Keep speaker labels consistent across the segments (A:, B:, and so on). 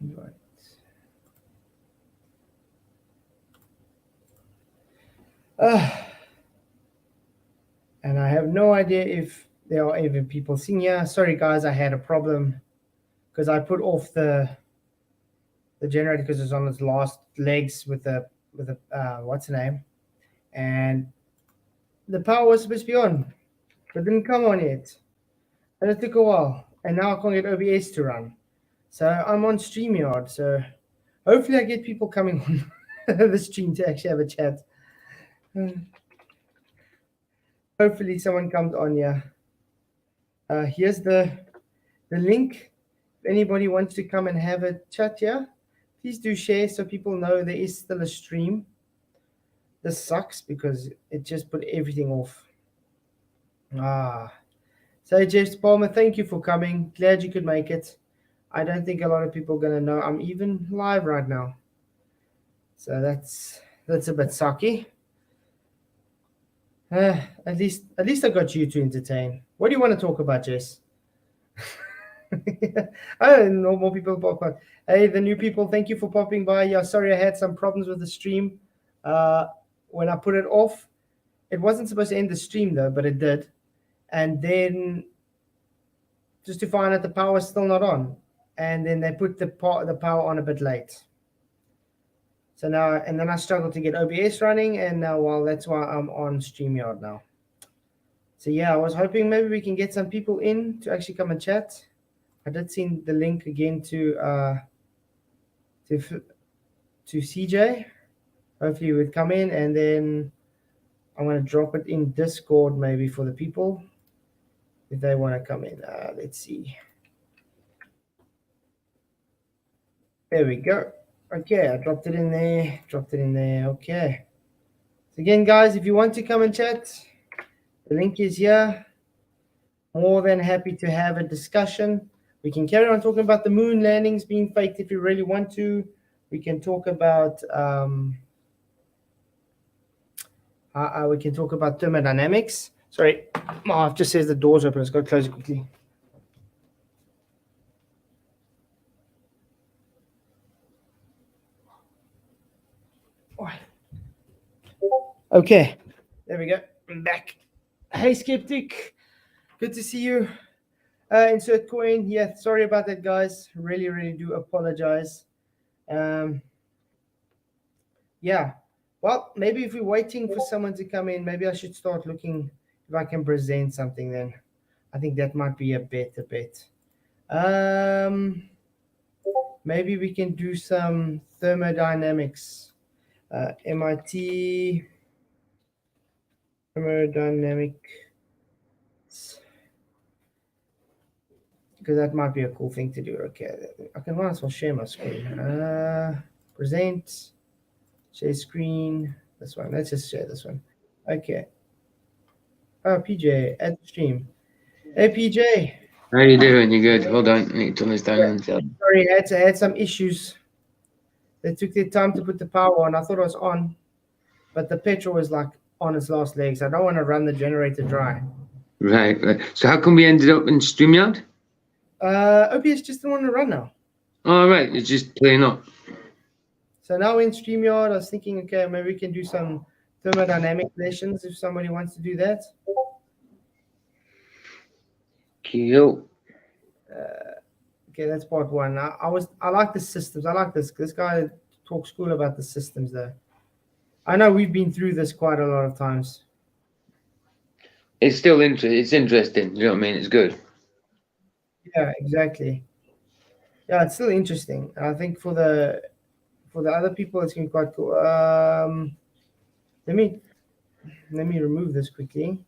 A: Invite. And I have no idea if there are even people seeing here. Sorry guys, I had a problem because I put off the generator because it's on its last legs with the what's the name, and the power was supposed to be on, but didn't come on yet, and it took a while, and now I can't get OBS to run. So I'm on StreamYard. So hopefully I get people coming on the stream to actually have a chat. Hopefully someone comes on here. Here's the link. If anybody wants to come and have a chat here, please do share so people know there is still a stream. This sucks because it just put everything off. So Jeff Palmer, thank you for coming. Glad you could make it. I don't think a lot of people are going to know I'm even live right now. So that's a bit sucky. At least I got you to entertain. What do you want to talk about, Jess? I don't know, more people pop on. Hey, the new people, thank you for popping by. Yeah, sorry I had some problems with the stream. When I put it off, it wasn't supposed to end the stream though, but it did. And then just to find out the power's still not on. And then they put the power on a bit late. So now, and then I struggled to get OBS running, and now, well, that's why I'm on StreamYard now. So yeah, I was hoping maybe we can get some people in to actually come and chat. I did send the link again to CJ. Hopefully you would come in, and then I'm going to drop it in Discord maybe for the people if they want to come in. Let's see. There we go. Okay, I dropped it in there. Okay. So again, guys, if you want to come and chat, the link is here. More than happy to have a discussion. We can carry on talking about the moon landings being faked if you really want to. We can talk about thermodynamics. Sorry, my wife just says the door's open. Let's go close it quickly. Okay, there we go. I'm back. Hey, Skeptic. Good to see you. Insert coin. Yeah, sorry about that, guys. Really do apologize. Yeah. Well, maybe if we're waiting for someone to come in, maybe I should start looking if I can present something then. I think that might be a better bet. Maybe we can do some thermodynamics. MIT thermodynamic, because that might be a cool thing to do. Okay, I can might as well share my screen. Present, share screen. This one. Let's just share this one. Okay. Oh, PJ, add stream. Hey, PJ.
B: How you doing? You good? Hold on. I need to turn this down.
A: Sorry, I had some issues. They took their time to put the power on. I thought it was on, but the petrol was like on its last legs. I don't want to run the generator dry.
B: Right. So how come we ended up in StreamYard?
A: OBS just didn't want to run now.
B: Oh, right. It's just playing up.
A: So now in StreamYard, I was thinking, okay, maybe we can do some thermodynamic lessons if somebody wants to do that.
B: Cool.
A: Okay, that's part one. I like the systems. I like this. This guy talks cool about the systems though. I know we've been through this quite a lot of times.
B: It's still It's interesting. You know what I mean? It's good.
A: Yeah, exactly. Yeah, it's still interesting. I think for the other people, it's been quite cool. Let me remove this quickly.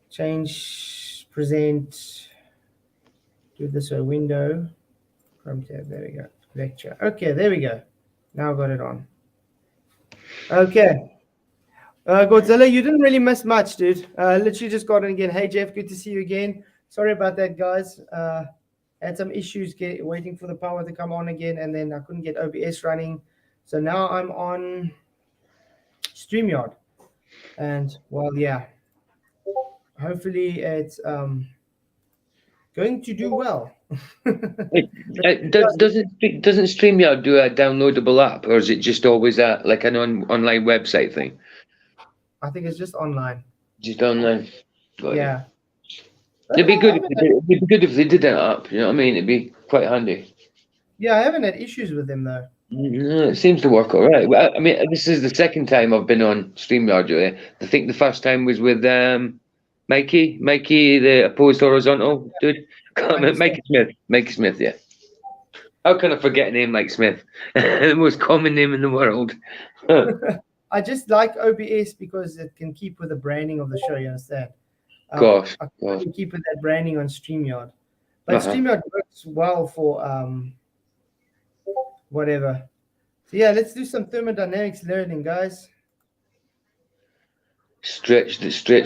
A: Change, present. Do this a window. Chrome tab. There we go. Lecture. Okay, there we go. Now I got it on. Okay. Godzilla, you didn't really miss much, dude. Literally just got in again. Hey, Jeff, good to see you again. Sorry about that, guys. Had some issues waiting for the power to come on again, and then I couldn't get OBS running. So now I'm on StreamYard. And, well, yeah. Hopefully it goes going to do well.
B: Doesn't StreamYard do a downloadable app, or is it just always like an online website thing?
A: I think it's just online.
B: Just online. Got it.
A: Yeah.
B: It'd be good if they did that app. You know what I mean? It'd be quite handy.
A: Yeah, I haven't had issues with them though.
B: No, it seems to work all right. Well, I mean, this is the second time I've been on StreamYard. Really. I think the first time was with Mikey, the opposed horizontal dude. Mikey Smith, yeah. How can I forget a name like Smith? The most common name in the world.
A: I just like OBS because it can keep with the branding of the show, you understand?
B: Gosh.
A: I can keep with that branding on StreamYard. But StreamYard works well for whatever. So yeah, let's do some thermodynamics learning, guys.
B: Stretch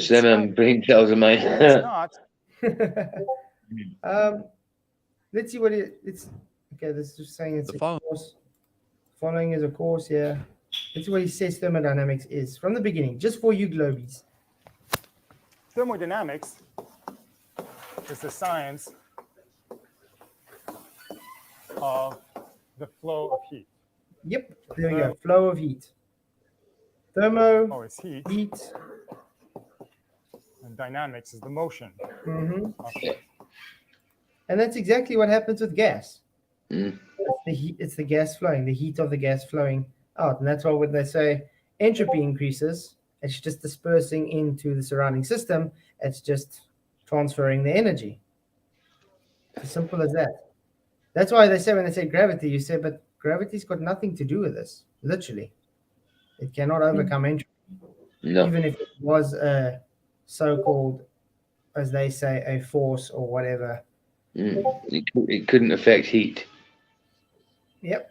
B: them brain cells of mine.
A: Let's see what it's. Okay, this is just saying it's a course. Following is a course, yeah. Let's see what he says thermodynamics is from the beginning, just for you globies.
C: Thermodynamics is the science of the flow of heat.
A: Yep, there we go. Flow of heat. Thermo
C: is heat. And dynamics is the motion.
A: And that's exactly what happens with gas.
B: Mm.
A: It's the gas flowing, the heat of the gas flowing out. And that's why when they say entropy increases, it's just dispersing into the surrounding system. It's just transferring the energy. As simple as that. That's why they say when they say gravity, you say, but gravity's got nothing to do with this, literally. It cannot overcome entropy.
B: No.
A: Even if it was a so-called, as they say, a force or whatever.
B: It couldn't affect heat.
A: Yep.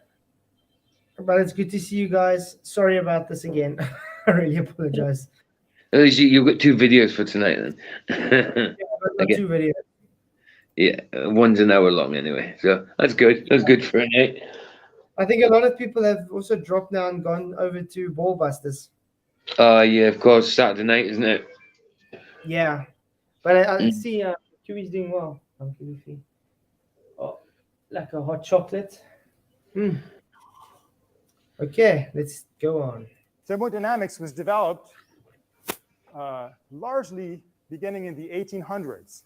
A: But it's good to see you guys. Sorry about this again. I really apologize.
B: At least you've got 2 videos for tonight then.
A: I've got 2 videos.
B: Yeah, one's an hour long anyway. So that's good. That's good for a night.
A: I think a lot of people have also dropped now and gone over to Ball Busters.
B: Yeah, of course. Saturday night, isn't it?
A: Yeah. But I see Kiwi's doing well. Oh, like a hot chocolate. Okay, let's go on.
C: Thermodynamics was developed largely beginning in the 1800s,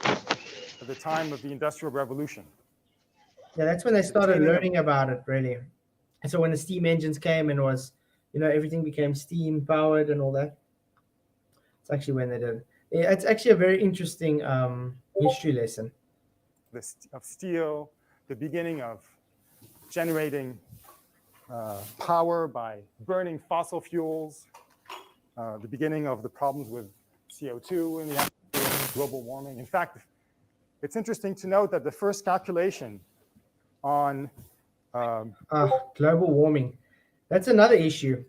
C: at the time of the Industrial Revolution.
A: Yeah, that's when they started learning about it, really. And so when the steam engines came and was, everything became steam powered and all that. It's actually when they did. Yeah, it's actually a very interesting history lesson.
C: Of steel, the beginning of generating power by burning fossil fuels, the beginning of the problems with CO2 in the atmosphere, global warming. In fact, it's interesting to note that the first calculation on
A: global warming, that's another issue.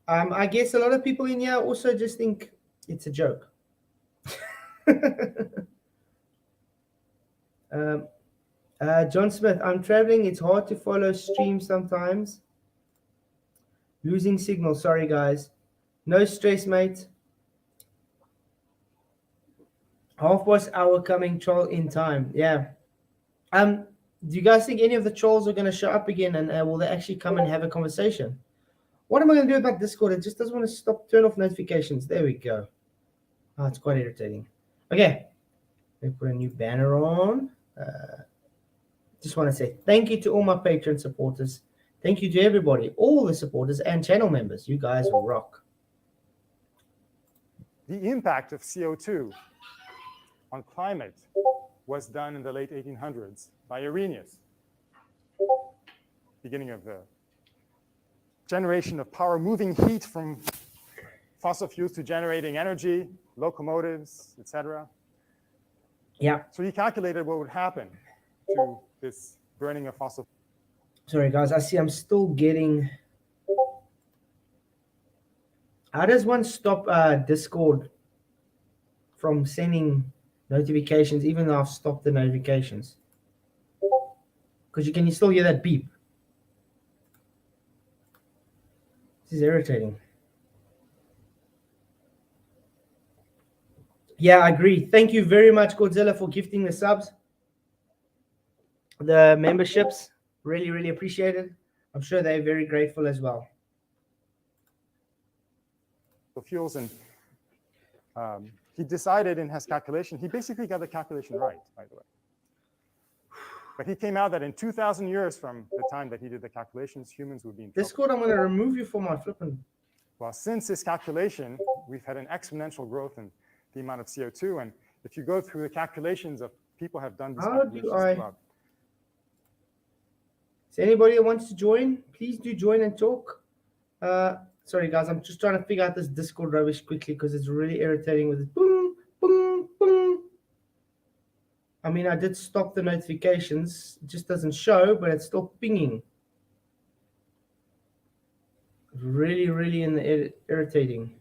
A: I guess a lot of people in here also just think it's a joke. John Smith, I'm traveling. It's hard to follow stream sometimes. Losing signal. Sorry, guys. No stress, mate. Half-past hour coming, troll in time. Yeah. Do you guys think any of the trolls are going to show up again, and will they actually come and have a conversation? What am I going to do about Discord? It just doesn't want to turn off notifications. There we go. Oh, it's quite irritating. Okay. Let me put a new banner on. Just want to say thank you to all my Patreon supporters. Thank you to everybody, all the supporters and channel members. You guys rock.
C: The impact of CO2 on climate was done in the late 1800s by Arrhenius, beginning of the generation of power, moving heat from fossil fuels to generating energy, locomotives, etc.
A: Yeah.
C: So he calculated what would happen to this burning of fossil.
A: Sorry, guys. I see I'm still getting. How does one stop Discord from sending notifications, even though I've stopped the notifications? Because you can still hear that beep. This is irritating. Yeah, I agree. Thank you very much, Godzilla, for gifting the subs, the memberships. Really, really appreciate it. I'm sure they're very grateful as well.
C: Fuels, and he decided in his calculation, he basically got the calculation right, by the way. But he came out that in 2,000 years from the time that he did the calculations, humans would be in trouble.
A: Discord, I'm going to remove you from my flipping.
C: Well, since this calculation, we've had an exponential growth in the amount of CO2. And if you go through the calculations of people have done these calculations throughout.
A: Is there anybody that wants to join? Please do join and talk. Sorry, guys, I'm just trying to figure out this Discord rubbish quickly because it's really irritating with this boom, boom, boom. I mean, I did stop the notifications. It just doesn't show, but it's still pinging. Really, really irritating.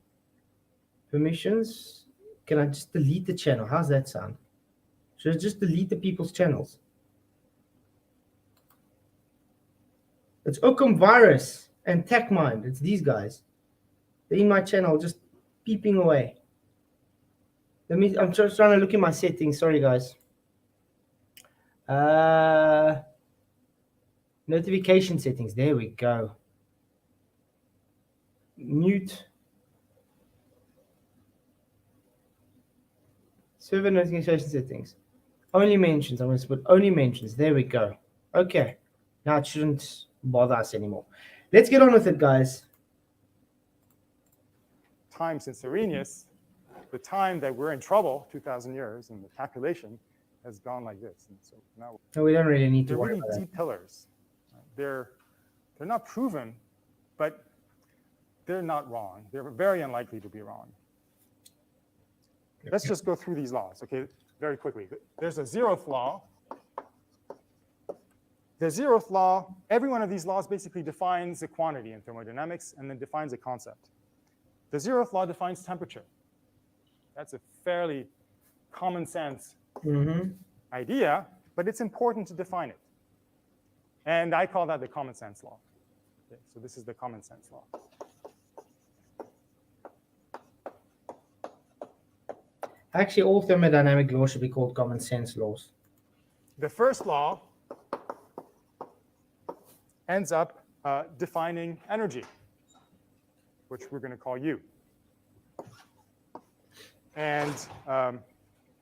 A: Permissions. Can I just delete the channel? How's that sound? Should I just delete the people's channels? It's Occam Virus and TechMind. It's these guys. They're in my channel, just peeping away. I'm just trying to look at my settings. Sorry, guys. Notification settings. There we go. Mute. Server notification settings. Only mentions. I'm going to put only mentions. There we go. Okay. Now it shouldn't bother us anymore. Let's get on with it, guys.
C: Time since Arrhenius, the time that we're in trouble, 2,000 years, and the calculation has gone like this. And so now
A: we don't really need to
C: worry
A: about
C: about deep pillars. They're not proven, but they're not wrong. They're very unlikely to be wrong. Let's just go through these laws, okay, very quickly. There's a zeroth law. The zeroth law, every one of these laws basically defines a quantity in thermodynamics and then defines a concept. The zeroth law defines temperature. That's a fairly common sense idea, but it's important to define it. And I call that the common sense law. Okay, so this is the common sense law.
A: Actually, all thermodynamic laws should be called common sense laws.
C: The first law ends up defining energy, which we're going to call U. And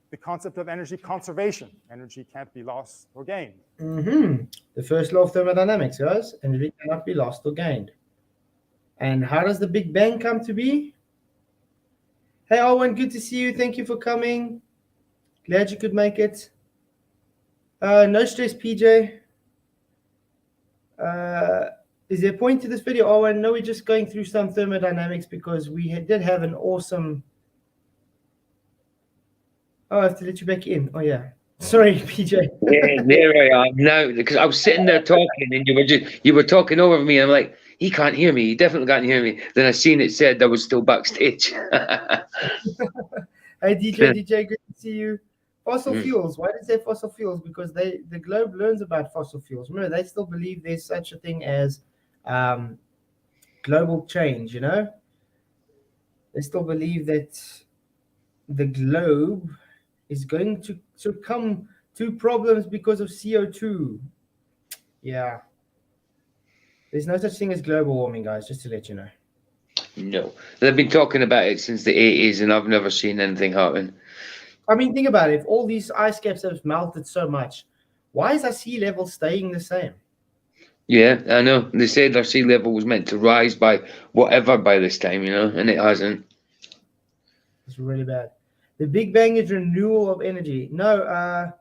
C: the concept of energy conservation. Energy can't be lost or gained.
A: The first law of thermodynamics, guys. Energy cannot be lost or gained. And how does the Big Bang come to be? Hey, Owen, good to see you. Thank you for coming. Glad you could make it. No stress, PJ. Is there a point to this video? Owen, no, we're just going through some thermodynamics because we did have an awesome... Oh, I have to let you back in. Oh, yeah. Sorry, PJ.
B: Yeah, there I am now, because I was sitting there talking and you were talking over me. And I'm like, he can't hear me. He definitely can't hear me. Then I seen it said I was still backstage.
A: Hey, DJ, good to see you. Fossil fuels. Why does it say fossil fuels? Because the globe learns about fossil fuels. Remember, they still believe there's such a thing as global change, you know? They still believe that the globe is going to succumb to problems because of CO2. Yeah. There's no such thing as global warming, guys, just to let you know.
B: No. They've been talking about it since the 80s, and I've never seen anything happen.
A: I mean, think about it. If all these ice caps have melted so much, why is our sea level staying the same?
B: Yeah, I know. They said our sea level was meant to rise by whatever by this time, you know, and it hasn't.
A: It's really bad. The Big Bang is renewal of energy. No,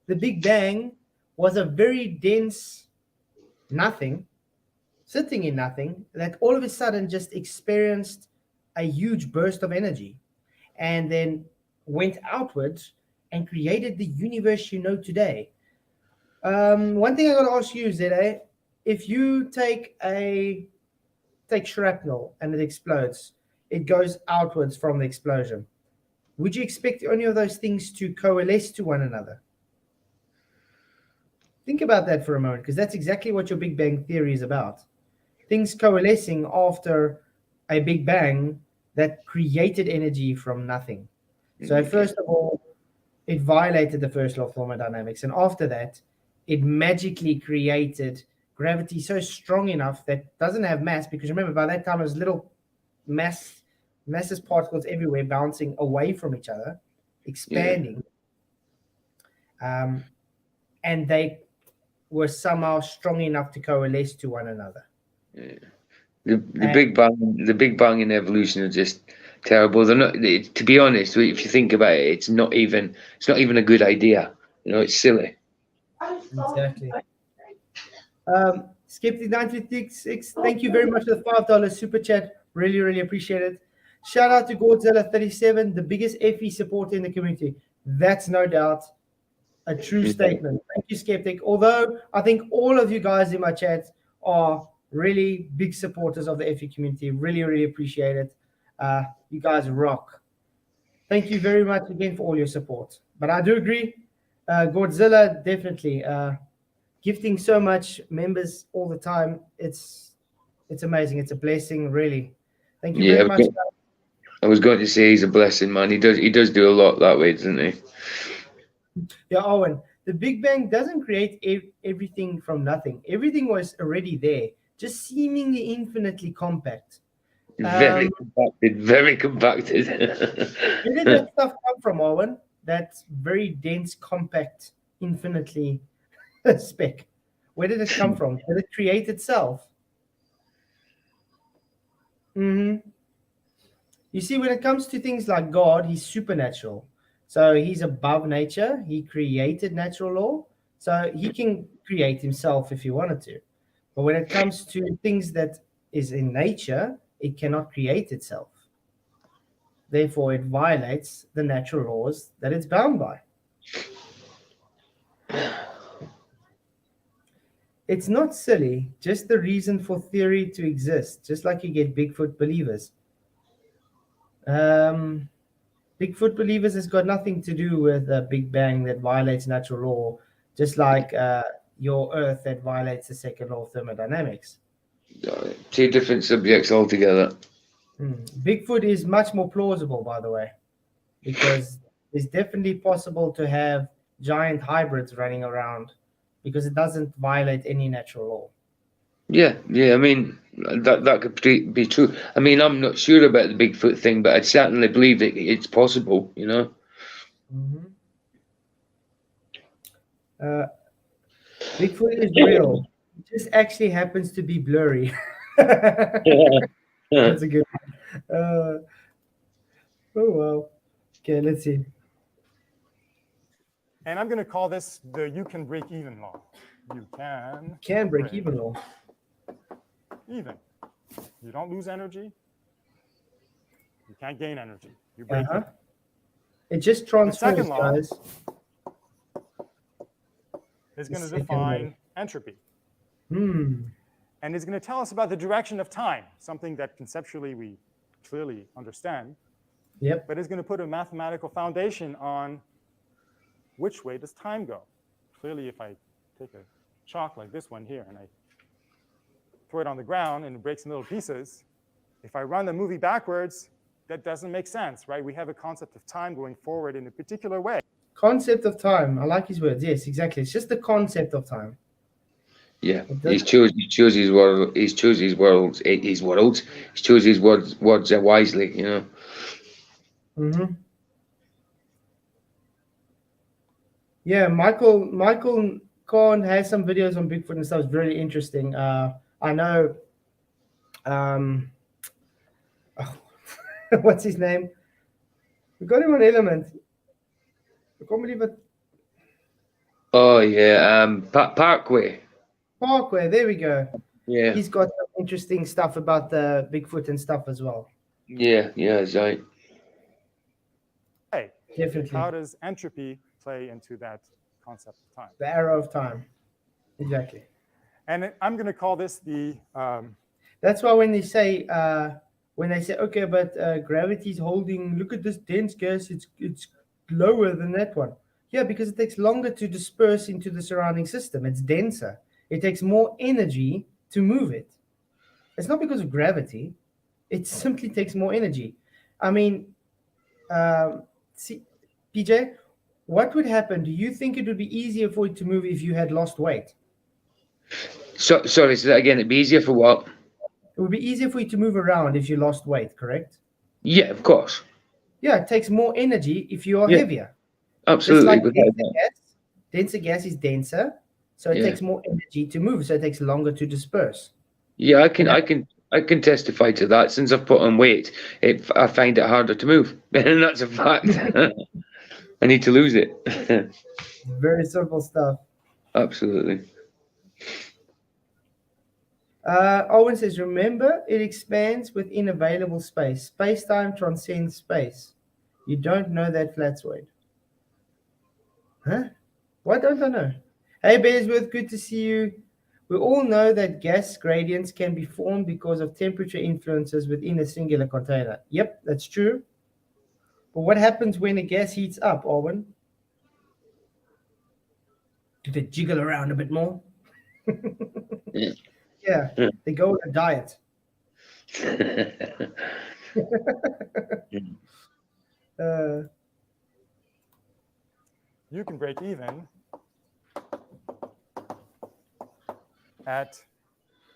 A: the Big Bang was a very dense nothing, sitting in nothing, that all of a sudden just experienced a huge burst of energy and then went outwards and created the universe you know today. One thing I got to ask you is that if you take shrapnel and it explodes, it goes outwards from the explosion. Would you expect any of those things to coalesce to one another? Think about that for a moment, because that's exactly what your Big Bang theory is about. Things coalescing after a Big Bang that created energy from nothing. So first of all, it violated the first law of thermodynamics, and after that, it magically created gravity so strong enough that doesn't have mass, because remember, by that time, there's little masses particles everywhere bouncing away from each other, expanding. And they were somehow strong enough to coalesce to one another.
B: Yeah. The Big Bang and evolution are just terrible. They're not. To be honest, if you think about it, it's not even a good idea. It's silly.
A: Exactly. Skeptic 956, thank you very much for the $5 super chat. Really, really appreciate it. Shout out to Godzilla 37, the biggest FE supporter in the community. That's no doubt a true statement. Thank you, Skeptic. Although I think all of you guys in my chat are really big supporters of the FE community. Really, really appreciate it. You guys rock. Thank you very much again for all your support. But I do agree, Godzilla, definitely. Gifting so much members all the time, it's amazing. It's a blessing, really. Thank you very much.
B: I was going to say he's a blessing, man. He does do a lot that way, doesn't he?
A: Yeah, Owen, the Big Bang doesn't create everything from nothing. Everything was already there, just seemingly infinitely compact.
B: Very compacted, very compacted.
A: Where did that stuff come from, Owen? That very dense, compact, infinitely spec. Where did it come from? Did it create itself? You see, when it comes to things like God, he's supernatural. So he's above nature. He created natural law. So he can create himself if he wanted to. But when it comes to things that is in nature, it cannot create itself. Therefore, it violates the natural laws that it's bound by. It's not silly, just the reason for theory to exist, just like you get Bigfoot believers. Bigfoot believers has got nothing to do with a Big Bang that violates natural law, just like your Earth that violates the second law of thermodynamics.
B: Two different subjects altogether.
A: Bigfoot is much more plausible, by the way, because it's definitely possible to have giant hybrids running around because it doesn't violate any natural law.
B: Yeah. I mean, that could be true. I mean, I'm not sure about the Bigfoot thing, but I certainly believe that it's possible.
A: Bigfoot is real. It just actually happens to be blurry. That's a good one. Oh, wow. Okay, let's see.
C: And I'm going to call this the you can break even law. You
A: can break even law.
C: Even. You don't lose energy. You can't gain energy. You break even.
A: It just transfers, guys.
C: Is going to define entropy. And it's going to tell us about the direction of time, something that conceptually we clearly understand.
A: Yep.
C: But it's going to put a mathematical foundation on which way does time go. Clearly, if I take a chalk like this one here and I throw it on the ground and it breaks in little pieces, if I run the movie backwards, that doesn't make sense, right? We have a concept of time going forward in a particular way.
A: Concept of time. I like his words. Yes, exactly. It's just the concept of time.
B: Yeah, he chose his world. He chose his worlds. He chose his words wisely.
A: Yeah, Michael Kahn has some videos on Bigfoot and stuff. It's really interesting. I know. What's his name? We got him on Element. I can't believe it.
B: Oh yeah, Parkway.
A: Parkway, there we go.
B: Yeah.
A: He's got some interesting stuff about the Bigfoot and stuff as well.
B: Yeah, that's right.
C: Hey,
A: definitely.
C: How does entropy play into that concept of time?
A: The arrow of time. Exactly.
C: And I'm going to call this the.
A: That's why when they say, okay, but gravity's holding. Look at this dense gas. It's lower than that one. Yeah, because it takes longer to disperse into the surrounding system. It's denser. It takes more energy to move it. It's not because of gravity. It simply takes more energy. I mean, see, PJ, what would happen? Do you think it would be easier for it to move if you had lost weight?
B: So, sorry, say that again. It'd be easier for what?
A: It would be easier for you to move around if you lost weight, correct?
B: Yeah, of course.
A: Yeah, it takes more energy if you are
B: Yeah.
A: heavier. Just
B: Absolutely.
A: like
B: without that.
A: denser gas is denser, so it
B: Yeah.
A: takes more energy to move, so it takes longer to disperse.
B: Yeah, I
A: And
B: can testify to that. Since I've put on weight, I find it harder to move, and that's a fact. I need to lose it.
A: very simple stuff.
B: Absolutely.
A: Owen says, remember, it expands within available space. Space-time transcends space. You don't know that, Flatswood. Huh? Why don't I know? Hey, Bearsworth, good to see you. We all know that gas gradients can be formed because of temperature influences within a singular container. Yep, that's true. But what happens when a gas heats up, Owen? Do they jiggle around a bit more?
B: Yeah.
A: Yeah, they go on a diet.
C: You can break even at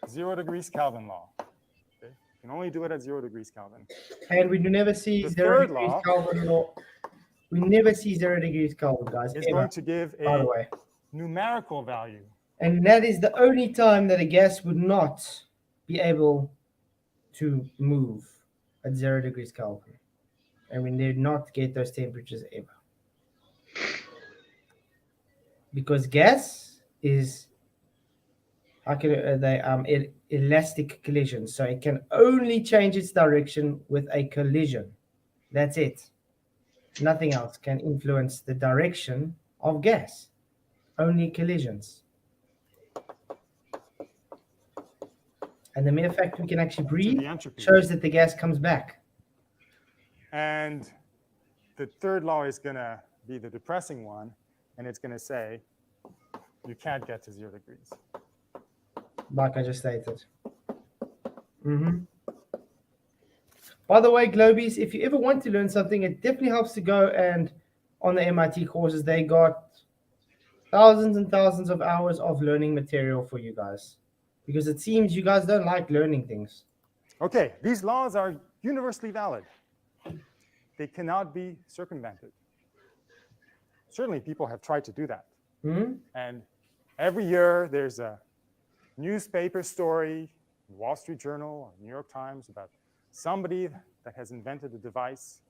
C: 0 degrees Kelvin law. Okay? You can only do it at 0 degrees Kelvin.
A: And we never see
C: The
A: 0
C: third
A: degrees
C: law
A: Kelvin law. We never see 0 degrees Kelvin, guys.
C: is
A: Ever,
C: going to give
A: by the
C: a
A: way.
C: numerical value.
A: And that is the only time that a gas would not be able to move at 0 degrees Kelvin. And we did not get those temperatures ever. Because gas is elastic collision. So it can only change its direction with a collision. That's it. Nothing else can influence the direction of gas. Only collisions. And the mere fact we can actually breathe shows that the gas comes back.
C: And the third law is going to be the depressing one, and it's going to say you can't get to 0 degrees.
A: Like I just stated. By the way, Globies, if you ever want to learn something, it definitely helps to go and on the MIT courses, they got thousands and thousands of hours of learning material for you guys. Because it seems you guys don't like learning things.
C: Okay, these laws are universally valid. They cannot be circumvented. Certainly, people have tried to do that. And every year, there's a newspaper story, Wall Street Journal, or New York Times, about somebody that has invented a device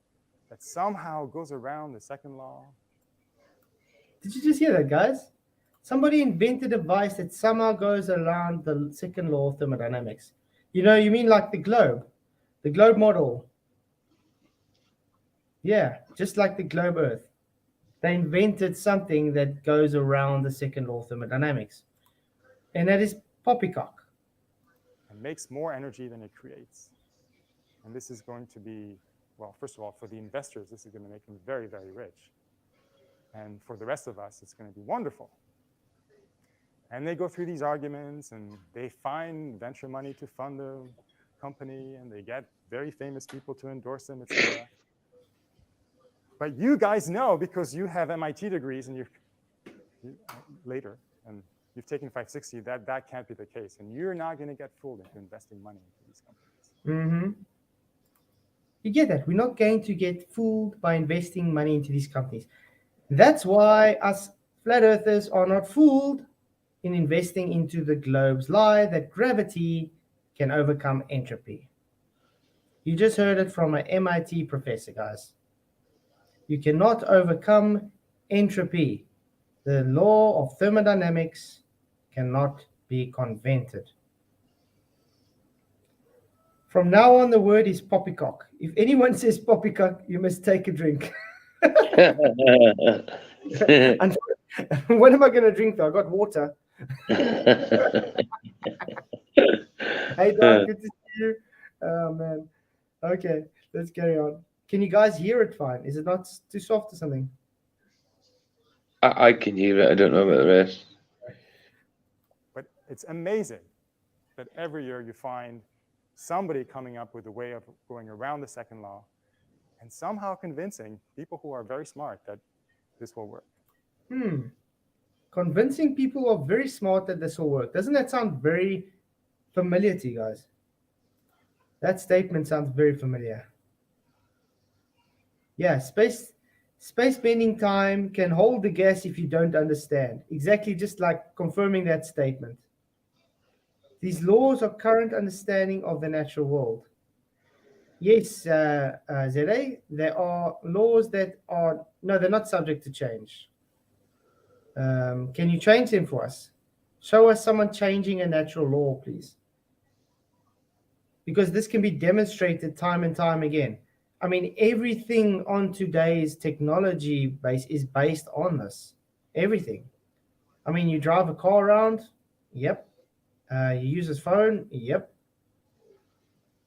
C: that somehow goes around the second law.
A: Did you just hear that, guys? Somebody invented a device that somehow goes around the second law of thermodynamics. You know, you mean like the globe model. Yeah, just like the globe Earth. They invented something that goes around the second law of thermodynamics. And that is poppycock.
C: It makes more energy than it creates. And this is going to be, well, first of all, for the investors, this is going to make them very, very rich. And for the rest of us, it's going to be wonderful. And they go through these arguments, and they find venture money to fund the company, and they get very famous people to endorse them, etc. But you guys know, because you have MIT degrees, and you later, and you've taken 560, that can't be the case. And you're not going to get fooled into investing money into these companies.
A: You get that? We're not going to get fooled by investing money into these companies. That's why us flat earthers are not fooled in investing into the globe's lie that gravity can overcome entropy. You just heard it from an MIT professor, guys. You cannot overcome entropy. The law of thermodynamics cannot be convented. From now on, the word is poppycock. If anyone says poppycock, you must take a drink. And what am I going to drink though? I got water. Hey, Doc, good to see you. Oh, man. Okay, let's carry on. Can you guys hear it fine? Is it not too soft or something?
B: I can hear it. I don't know about the rest.
C: But it's amazing that every year you find somebody coming up with a way of going around the second law, and somehow convincing people who are very smart that this will work.
A: Convincing people who are very smart that this will work. Doesn't that sound very familiar to you guys? That statement sounds very familiar. Yeah, space bending time can hold the gas if you don't understand. Exactly, just like confirming that statement. These laws are current understanding of the natural world. Yes, ZA, there are laws that are, no, they're not subject to change. Can you change them for us? Show us someone changing a natural law, please. Because this can be demonstrated time and time again. I mean, everything on today's technology base is based on this. Everything. I mean, you drive a car around, yep. You use a phone, yep.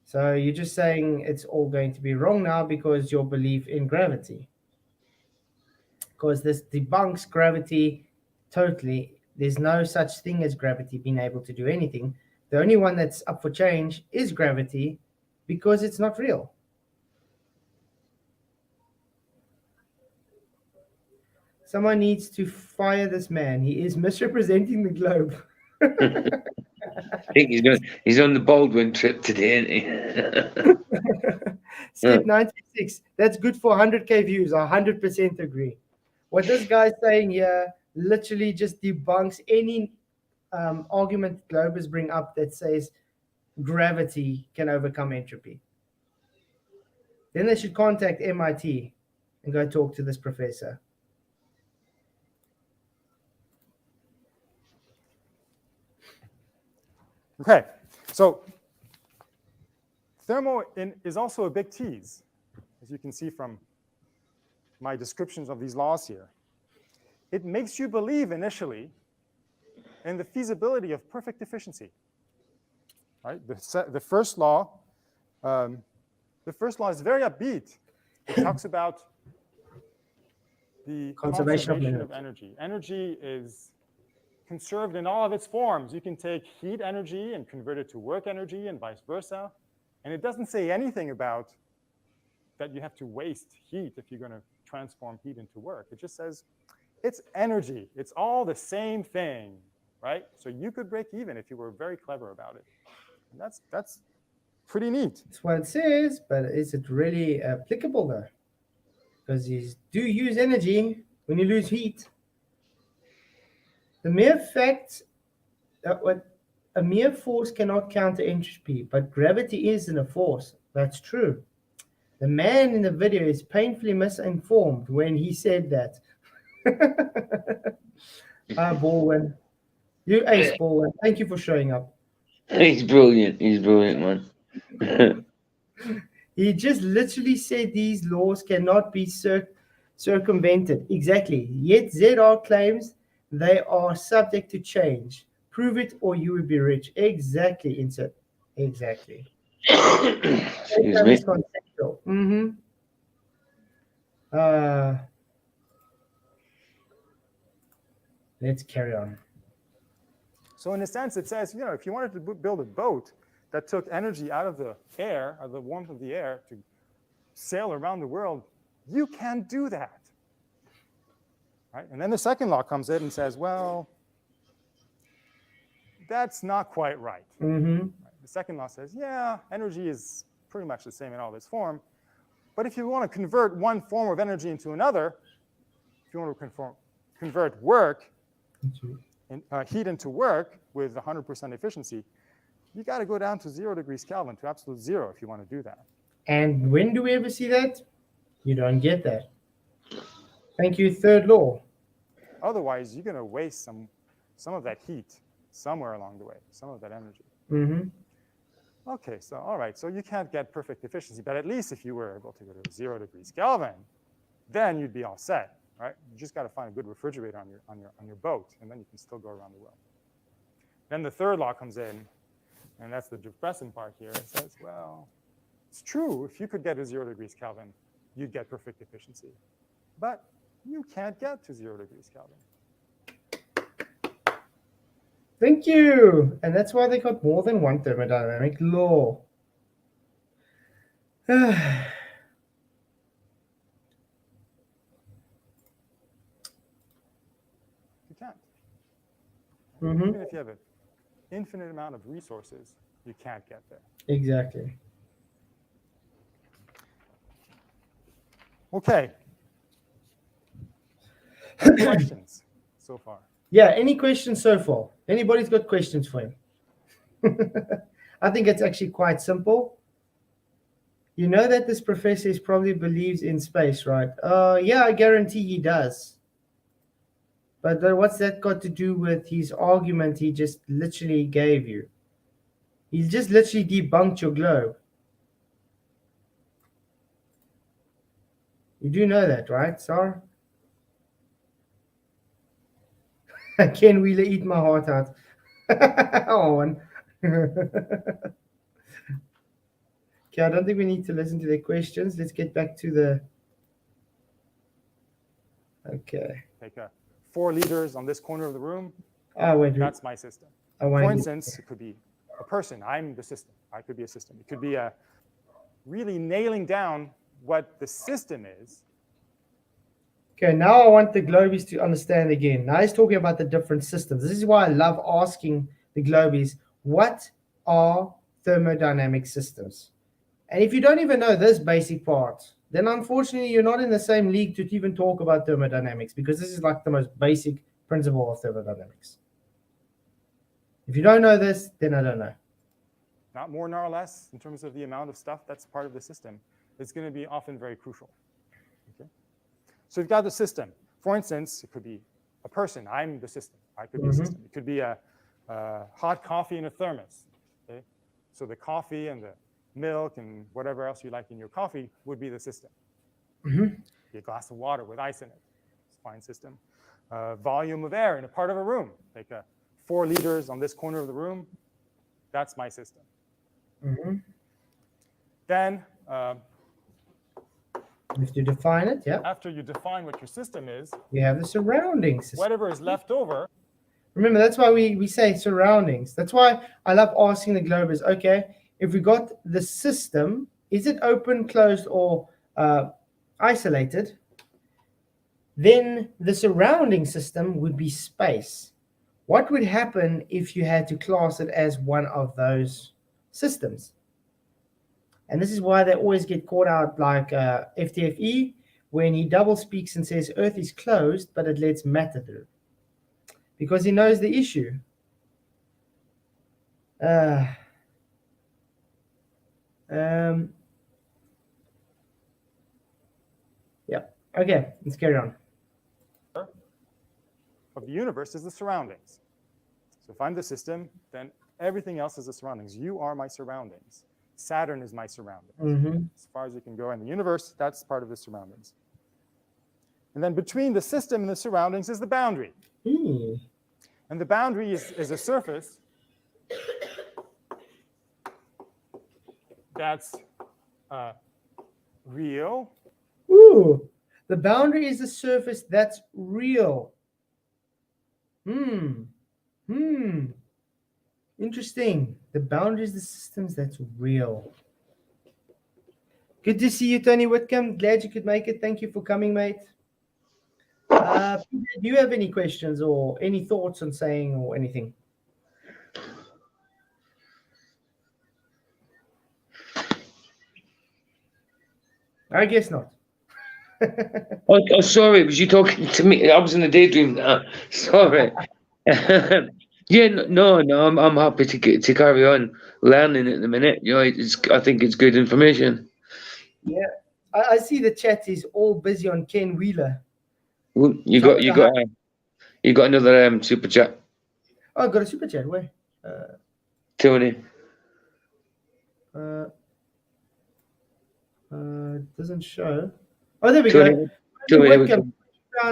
A: So you're just saying it's all going to be wrong now because your belief in gravity. Because this debunks gravity totally. There's no such thing as gravity being able to do anything. The only one that's up for change is gravity because it's not real. Someone needs to fire this man. He is misrepresenting the globe.
B: I think he's on the Baldwin trip today, isn't he?
A: Skip 96. That's good for 100K views. I 100% agree. What this guy's saying here literally just debunks any argument globers bring up that says gravity can overcome entropy. Then they should contact MIT and go talk to this professor.
C: Okay, so thermo is also a big tease, as you can see from my descriptions of these laws here. It makes you believe initially in the feasibility of perfect efficiency. Right? The first law is very upbeat. It talks about the conservation of energy. Energy is conserved in all of its forms. You can take heat energy and convert it to work energy and vice versa. And it doesn't say anything about that you have to waste heat if you're going to transform heat into work. It just says it's energy. It's all the same thing, right? So you could break even if you were very clever about it. And that's pretty neat.
A: That's what it says, but is it really applicable though? Because you do use energy when you lose heat. The mere fact that a mere force cannot counter entropy, but gravity isn't a force. That's true. The man in the video is painfully misinformed when he said that. Baldwin. You ace, Baldwin. Thank you for showing up.
B: He's brilliant. He's brilliant, man.
A: He just literally said these laws cannot be circumvented. Exactly. Yet ZR claims they are subject to change. Prove it or you will be rich. Exactly, Insert. Exactly.
B: Excuse me.
A: Mm-hmm. Let's carry on.
C: So in a sense, it says, if you wanted to build a boat that took energy out of the air, out of the warmth of the air, to sail around the world, you can do that. Right? And then the second law comes in and says, well, that's not quite right.
A: Mm-hmm.
C: The second law says, yeah, energy is pretty much the same in all its form. But if you want to convert one form of energy into another, if you want to convert work, heat into work with 100% efficiency, you got to go down to 0 degrees Kelvin, to absolute zero, if you want to do that.
A: And when do we ever see that? You don't get that. Thank you, third law.
C: Otherwise, you're going to waste some of that heat somewhere along the way, some of that energy.
A: Mm-hmm.
C: Okay, so all right, so you can't get perfect efficiency, but at least if you were able to go to 0 degrees Kelvin, then you'd be all set, right? You just got to find a good refrigerator on your boat, and then you can still go around the world. Then the third law comes in, and that's the depressing part here. It says, well, it's true, if you could get to 0 degrees Kelvin, you'd get perfect efficiency. But you can't get to 0 degrees Kelvin.
A: Thank you. And that's why they got more than one thermodynamic law.
C: You can't.
A: Mm-hmm.
C: Even if you have an infinite amount of resources, you can't get there.
A: Exactly.
C: Okay. Any questions so far?
A: Yeah, any questions so far? Anybody's got questions for him? I think it's actually quite simple. You know that this professor probably believes in space, right? Yeah, I guarantee he does. But what's that got to do with his argument he just literally gave you? He's just literally debunked your globe. You do know that, right, Sar? Ken Wheeler, eat my heart out. On. Okay, I don't think we need to listen to their questions. Let's get back to the. Okay.
C: Take 4 liters on this corner of the room.
A: Oh, wait.
C: That's my system. For instance, it could be a person. I'm the system. I could be a system. It could be really nailing down what the system is.
A: Okay, now I want the globies to understand again. Now he's talking about the different systems. This is why I love asking the globies, what are thermodynamic systems? And if you don't even know this basic part, then unfortunately you're not in the same league to even talk about thermodynamics, because this is like the most basic principle of thermodynamics. If you don't know this, then I don't know.
C: Not more nor less in terms of the amount of stuff that's part of the system. It's going to be often very crucial. Okay? So you've got the system. For instance, it could be a person. I'm the system. I could be a system. It could be a hot coffee in a thermos. Okay? So the coffee and the milk and whatever else you like in your coffee would be the system. A glass of water with ice in it. It's a fine system. Volume of air in a part of a room. Like 4 liters on this corner of the room. That's my system. Then
A: if you define it, yeah.
C: After you define what your system is,
A: you have the surrounding system.
C: Whatever is left over.
A: Remember, that's why we say surroundings. That's why I love asking the globers, okay, if we got the system, is it open, closed, or isolated? Then the surrounding system would be space. What would happen if you had to class it as one of those systems? And this is why they always get caught out, like FTFE, when he double speaks and says Earth is closed, but it lets matter through. Because he knows the issue. Yeah. Okay, let's carry on.
C: Of the universe is the surroundings. So if I'm the system, then everything else is the surroundings. You are my surroundings. Saturn is my surroundings. As far as you can go in the universe, that's part of the surroundings. And then between the system and the surroundings is the boundary. And the boundary is a surface that's real.
A: Ooh, the boundary is a surface that's real. Interesting. The boundary is the systems that's real. Good to see you, Tony Whitcomb. Glad you could make it. Thank you for coming, mate. Do you have any questions or any thoughts on saying or anything? I guess not.
B: Oh, sorry. Was you talking to me? I was in a daydream. Sorry. Yeah, no. I'm happy to carry on learning at the minute. You know, I think it's good information.
A: Yeah, I see the chat is all busy on Ken Wheeler.
B: Well, you got another super chat.
A: Oh, I got a super chat. Where?
B: Tony.
A: Doesn't show. Oh, there we
B: Tony,
A: go.
B: Welcome.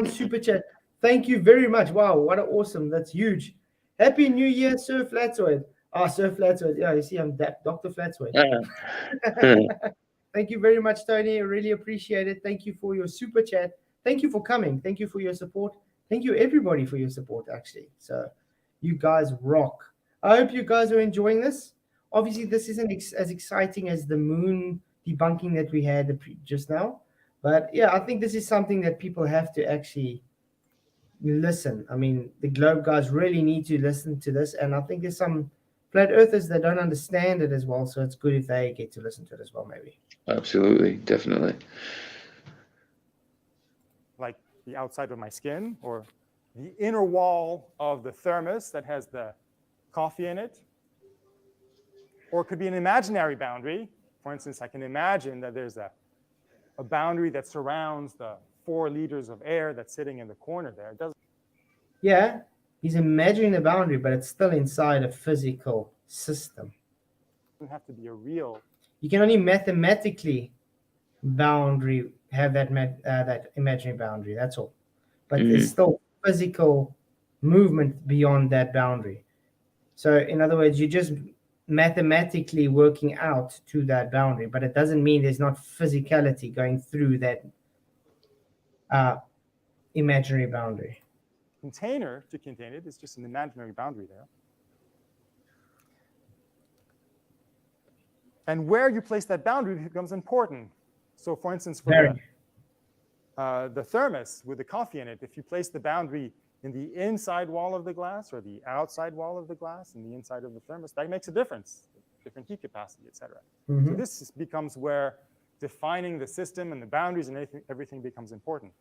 A: Super chat. Thank you very much. Wow, what an awesome. That's huge. Happy New Year, Sir Flatsoid. Sir Flatsoid. Yeah, you see, I'm Dr. Flatsoid. Thank you very much, Tony. I really appreciate it. Thank you for your super chat. Thank you for coming. Thank you for your support. Thank you, everybody, for your support, actually. So you guys rock. I hope you guys are enjoying this. Obviously, this isn't as exciting as the moon debunking that we had just now. But yeah, I think this is something that people have to actually listen. I mean, the globe guys really need to listen to this, and I think there's some flat earthers that don't understand it as well. So it's good if they get to listen to it as well, maybe.
B: Absolutely, definitely.
C: Like the outside of my skin, or the inner wall of the thermos that has the coffee in it. Or it could be an imaginary boundary. For instance, I can imagine that there's a boundary that surrounds the 4 liters of air that's sitting in the corner there. It doesn't.
A: Yeah, he's imagining the boundary, but it's still inside a physical system.
C: Have to be a real.
A: You can only mathematically have that imaginary boundary. That's all. But there's still physical movement beyond that boundary. So in other words, you're just mathematically working out to that boundary, but it doesn't mean there's not physicality going through that imaginary boundary.
C: Container to contain it is just an imaginary boundary there. And where you place that boundary becomes important. So for instance, for the thermos with the coffee in it, if you place the boundary in the inside wall of the glass or the outside wall of the glass and the inside of the thermos, that makes a difference, different heat capacity, et cetera. So this becomes where defining the system and the boundaries and everything becomes important.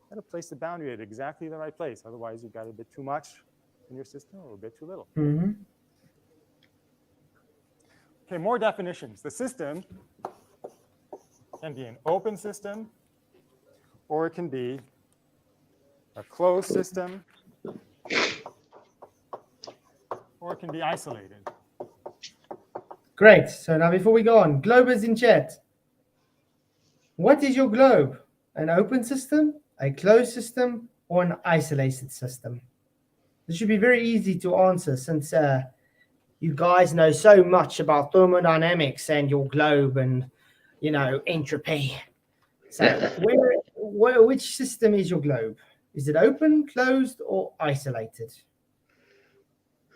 C: You got to place the boundary at exactly the right place. Otherwise, you've got a bit too much in your system or a bit too little. Okay, more definitions. The system can be an open system, or it can be a closed system, or it can be isolated.
A: Great. So now before we go on, globe is in chat. What is your globe? An open system, a closed system, or an isolated system? This should be very easy to answer since you guys know so much about thermodynamics and your globe and, entropy. So which system is your globe? Is it open, closed, or isolated?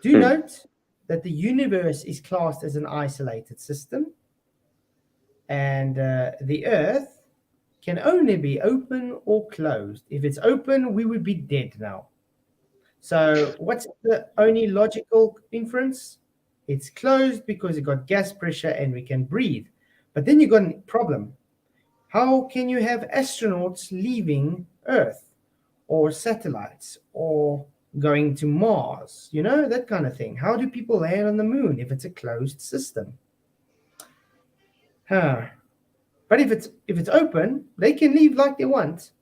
A: Do note that the universe is classed as an isolated system, and the Earth can only be open or closed. If it's open, we would be dead now. So what's the only logical inference? It's closed because it got gas pressure and we can breathe. But then you got a problem. How can you have astronauts leaving Earth or satellites or going to Mars? That kind of thing. How do people land on the moon if it's a closed system? But if it's open, they can leave like they want,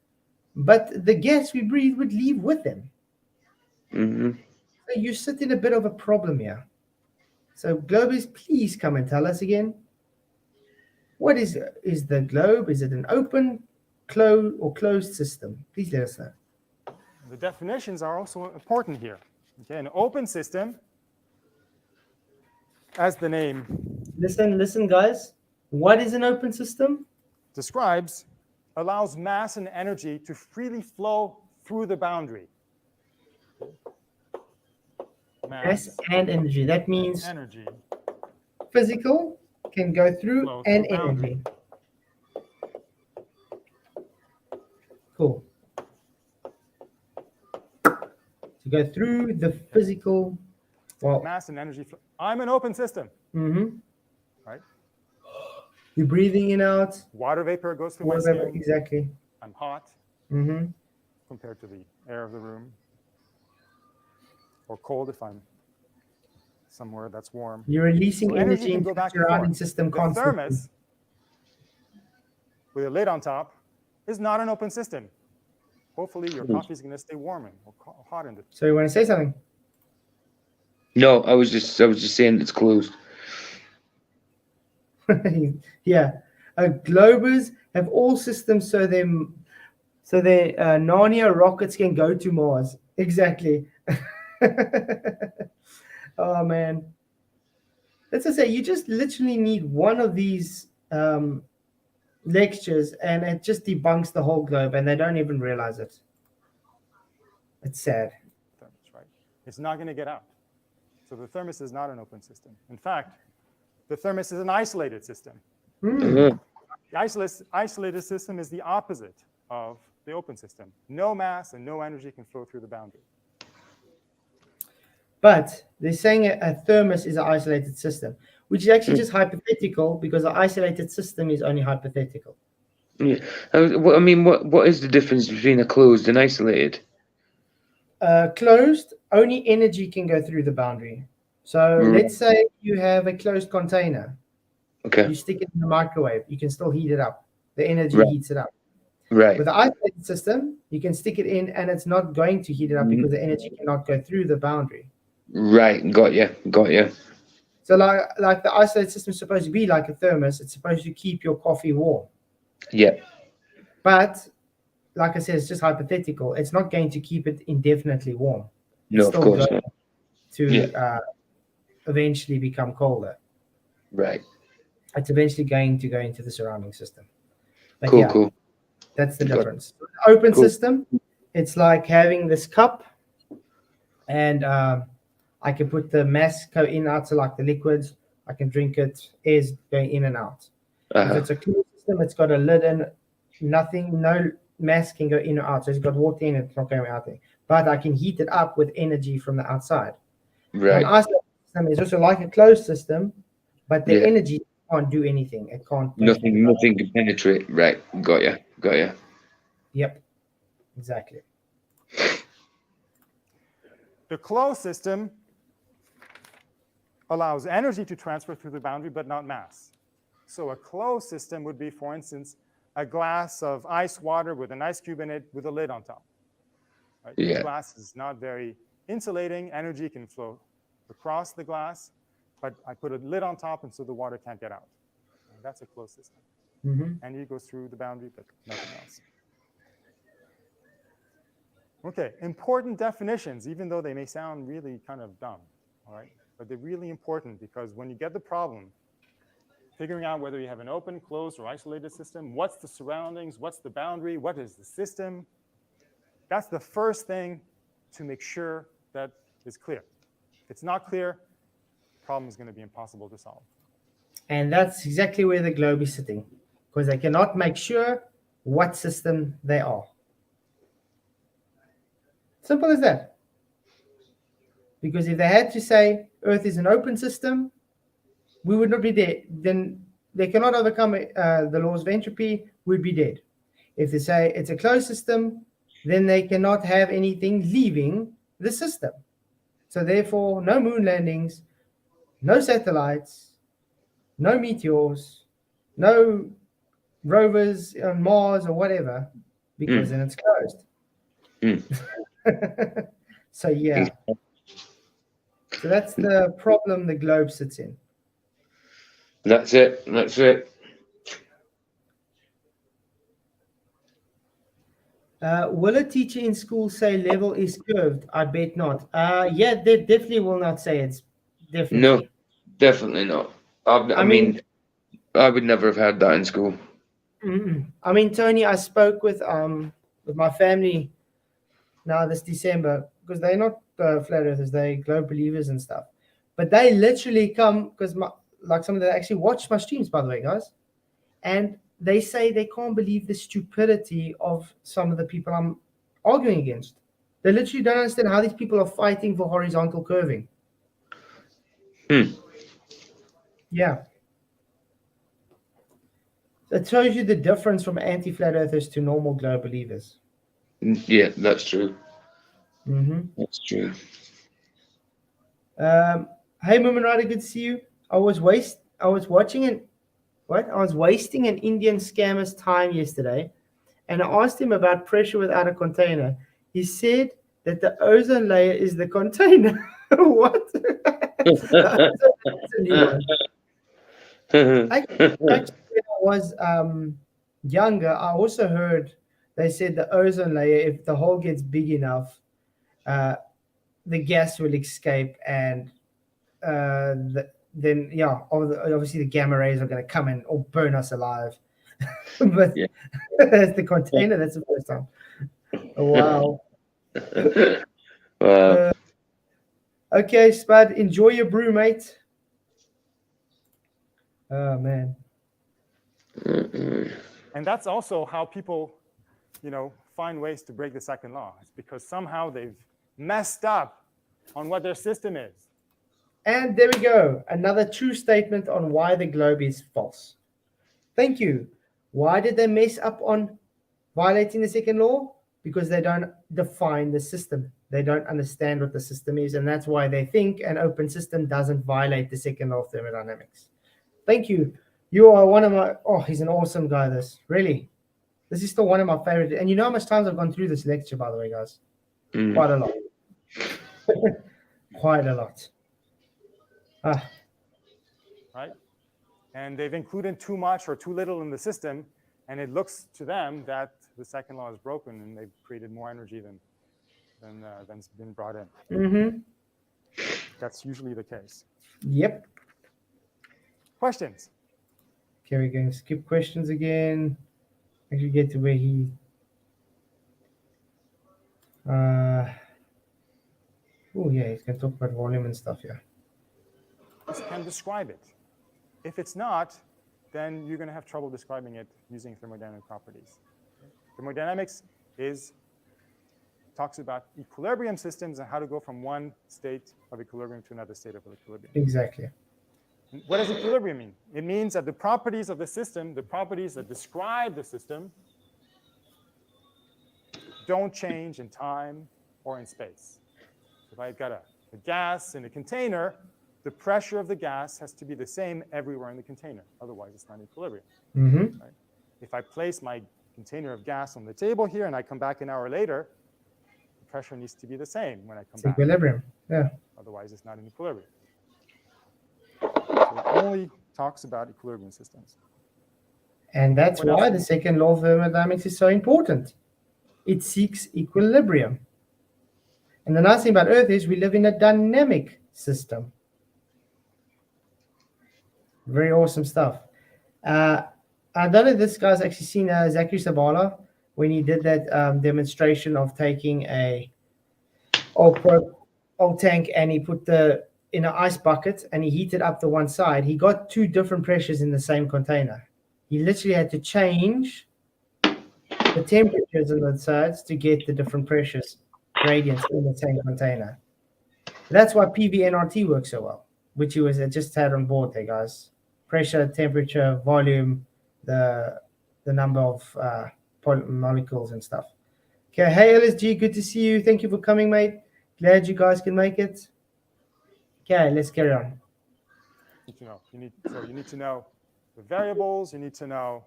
A: but the gas we breathe would leave with them. So you sit in a bit of a problem here. So Globers, please come and tell us again. What is the globe? Is it an open, closed system? Please let us know.
C: The definitions are also important here. Okay, an open system, as the name
A: listen, guys. What is an open system?
C: Describes, allows mass and energy to freely flow through the boundary.
A: Mass and energy. That means
C: energy.
A: Physical can go through and energy. Cool. To go through the physical,
C: mass and energy flow. I'm an open system. Right?
A: You're breathing in and out.
C: Water vapor goes through my skin.
A: Exactly.
C: I'm hot compared to the air of the room. Or cold if I'm somewhere that's warm.
A: You're releasing energy into the surrounding system constantly.
C: The thermos with a lid on top is not an open system. Hopefully your coffee is going to stay warm and hot in it.
A: So you want to say something?
B: No, I was just saying it's closed.
A: Yeah, Globers have all systems so their Narnia rockets can go to Mars. Exactly. Oh man, let's just say you just literally need one of these lectures and it just debunks the whole globe and they don't even realize it. It's sad.
C: Thermos, right? It's not going to get out. So the thermos is not an open system. In fact, the thermos is an isolated system. The isolated system is the opposite of the open system. No mass and no energy can flow through the boundary.
A: But they're saying a thermos is an isolated system, which is actually just hypothetical because an isolated system is only hypothetical.
B: Yeah. I mean, what is the difference between a closed and isolated?
A: Closed, only energy can go through the boundary. So let's say you have a closed container.
B: Okay.
A: You stick it in the microwave, you can still heat it up. The energy heats it up.
B: Right.
A: With the isolated system, you can stick it in and it's not going to heat it up because the energy cannot go through the boundary.
B: Right. Got you.
A: So like the isolated system is supposed to be like a thermos. It's supposed to keep your coffee warm.
B: Yeah.
A: But like I said, it's just hypothetical. It's not going to keep it indefinitely warm.
B: No,
A: It's
B: of course
A: going
B: not.
A: to eventually become colder.
B: Right.
A: It's eventually going to go into the surrounding system. But
B: Cool.
A: that's the difference. Open system, it's like having this cup, and I can put the mass go in and out, so like the liquids, I can drink it, air's going in and out. If it's a closed system, it's got a lid and nothing, no mass can go in or out. So it's got water in it, it's not going out there. But I can heat it up with energy from the outside.
B: Right.
A: An isolated system is also like a closed system, but the energy can't do anything. It can't.
B: Nothing can penetrate. Right. Got you.
A: Yep. Exactly.
C: The closed system allows energy to transfer through the boundary, but not mass. So a closed system would be, for instance, a glass of ice water with an ice cube in it with a lid on top. Right?
B: Yeah.
C: The glass is not very insulating. Energy can flow across the glass, but I put a lid on top, and so the water can't get out. And that's a closed system. Energy goes through the boundary, but nothing else. Okay, important definitions, even though they may sound really kind of dumb, all right? But they're really important because when you get the problem, figuring out whether you have an open, closed, or isolated system, what's the surroundings, what's the boundary, what is the system, that's the first thing to make sure that is clear. If it's not clear, the problem is going to be impossible to solve.
A: And that's exactly where the globe is sitting, because they cannot make sure what system they are. Simple as that. Because if they had to say Earth is an open system, we would not be there. Then they cannot overcome the laws of entropy, we'd be dead. If they say it's a closed system, then they cannot have anything leaving the system. So therefore, no moon landings, no satellites, no meteors, no rovers on Mars or whatever, because then it's closed. So yeah. So that's the problem the globe sits in.
B: That's it.
A: Will a teacher in school say level is curved? I bet not. Yeah, they definitely will not say it's definitely.
B: No, definitely not. I mean, I would never have had that in school.
A: I mean, Tony, I spoke with my family now this December, because they're not flat earthers, they're globe believers and stuff. But they literally come, because like some of them actually watch my streams, by the way, guys. And they say they can't believe the stupidity of some of the people I'm arguing against. They literally don't understand how these people are fighting for horizontal curving. Yeah. It shows you the difference from anti-flat earthers to normal globe believers.
B: Yeah, that's true. That's true.
A: Hey, Moomin Rider, good to see you. I was wasting an Indian scammer's time yesterday, and I asked him about pressure without a container. He said that the ozone layer is the container. What? That's a new one. Actually, when I was younger, I also heard they said the ozone layer, if the hole gets big enough, the gas will escape, and then obviously the gamma rays are going to come and or burn us alive. But as the container, that's the first time. Oh, wow.
B: Wow.
A: Okay, Spud, enjoy your brew, mate. Oh, man.
C: And that's also how people, find ways to break the second law. It's because somehow they've messed up on what their system is.
A: And there we go. Another true statement on why the globe is false. Thank you. Why did they mess up on violating the second law? Because they don't define the system. They don't understand what the system is. And that's why they think an open system doesn't violate the second law of thermodynamics. Thank you. You are one of my, oh, he's an awesome guy, this. Really. This is still one of my favorite. And you know how much times I've gone through this lecture, by the way, guys? Quite a lot. Quite a lot.
C: Right? And they've included too much or too little in the system, and it looks to them that the second law is broken, and they've created more energy than's been brought in.
A: Mm-hmm.
C: That's usually the case.
A: Yep.
C: Questions?
A: Okay, we're going to skip questions again. Actually get to where he... oh, yeah, he's going to talk about volume and stuff, yeah.
C: This can describe it. If it's not, then you're going to have trouble describing it using thermodynamic properties. Thermodynamics talks about equilibrium systems and how to go from one state of equilibrium to another state of equilibrium.
A: Exactly.
C: And what does equilibrium mean? It means that the properties of the system, the properties that describe the system, don't change in time or in space. If I've got a gas in a container, the pressure of the gas has to be the same everywhere in the container. Otherwise, it's not equilibrium.
A: Mm-hmm.
C: Right? If I place my container of gas on the table here and I come back an hour later, the pressure needs to be the same when I come back.
A: Equilibrium, yeah.
C: Otherwise, it's not in equilibrium. So it only talks about equilibrium systems.
A: And that's why the second law of thermodynamics is so important. It seeks equilibrium. And the nice thing about Earth is we live in a dynamic system. Very awesome stuff. I don't know if this guy's actually seen Zachary Sabala when he did that demonstration of taking a old tank and he put in an ice bucket and he heated up the one side. He got two different pressures in the same container. He literally had to change the temperatures on the sides to get the different pressures gradients in the same container. That's why PV-NRT works so well, which I just had on board there, guys. Pressure, temperature, volume, the number of molecules and stuff. Okay, hey LSG, good to see you. Thank you for coming, mate. Glad you guys can make it. Okay, let's carry on.
C: You need to know the variables. You need to know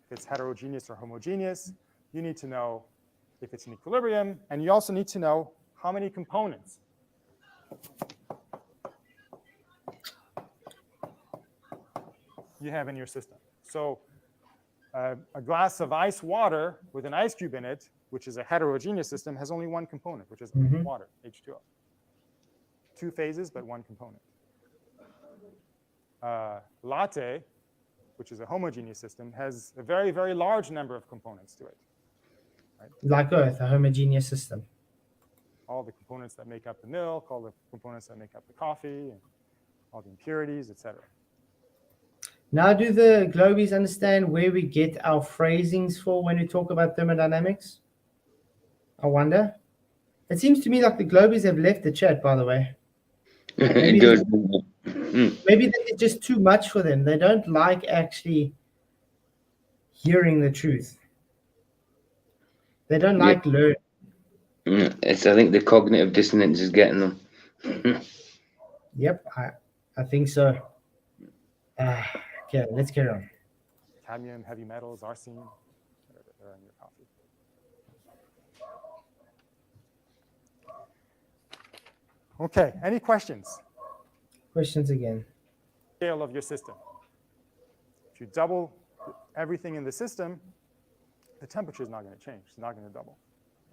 C: if it's heterogeneous or homogeneous. You need to know if it's in equilibrium, and you also need to know how many components. You have in your system. So a glass of ice water with an ice cube in it, which is a heterogeneous system, has only one component, which is water, H2O. Two phases, but one component. Latte, which is a homogeneous system, has a very, very large number of components to it. Right?
A: Like Earth, a homogeneous system.
C: All the components that make up the milk, all the components that make up the coffee, and all the impurities, etc.
A: Now, do the Globies understand where we get our phrasings for when we talk about thermodynamics? I wonder. It seems to me like the Globies have left the chat, by the way. Maybe it's just too much for them. They don't like actually hearing the truth. They don't like learning.
B: I think the cognitive dissonance is getting them.
A: Yep, I think so. Okay, let's carry on.
C: Cadmium, heavy metals, arsine, they're in your coffee. Okay, any questions?
A: Questions again.
C: Scale of your system. If you double everything in the system, the temperature is not going to change. It's not going to double.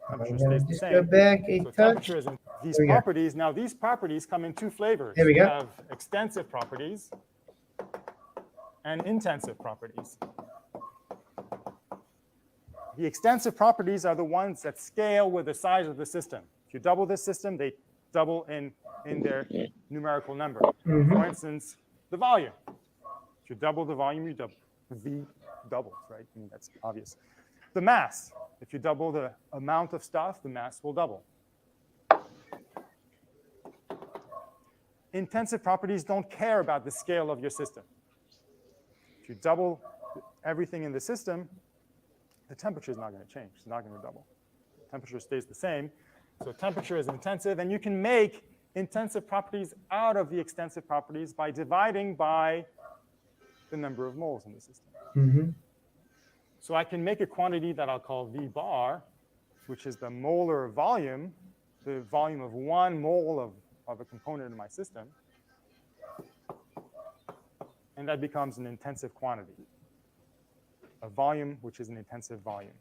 C: Temperature stays the same.
A: Go back a touch.
C: Temperature is in these properties. Now, these properties come in two flavors.
A: There we go.
C: You have extensive properties and intensive properties. The extensive properties are the ones that scale with the size of the system. If you double this system, they double in their numerical number. For instance, the volume. If you double the volume, you double. V doubles, right? I mean, that's obvious. the mass. If you double the amount of stuff, the mass will double. Intensive properties don't care about the scale of your system. If you double everything in the system, the temperature is not going to change. It's not going to double. Temperature stays the same. So temperature is intensive, and you can make intensive properties out of the extensive properties by dividing by the number of moles in the system.
A: Mm-hmm.
C: So I can make a quantity that I'll call V bar, which is the molar volume, the volume of 1 mole of a component in my system. And that becomes an intensive quantity, a volume which is an intensive volume.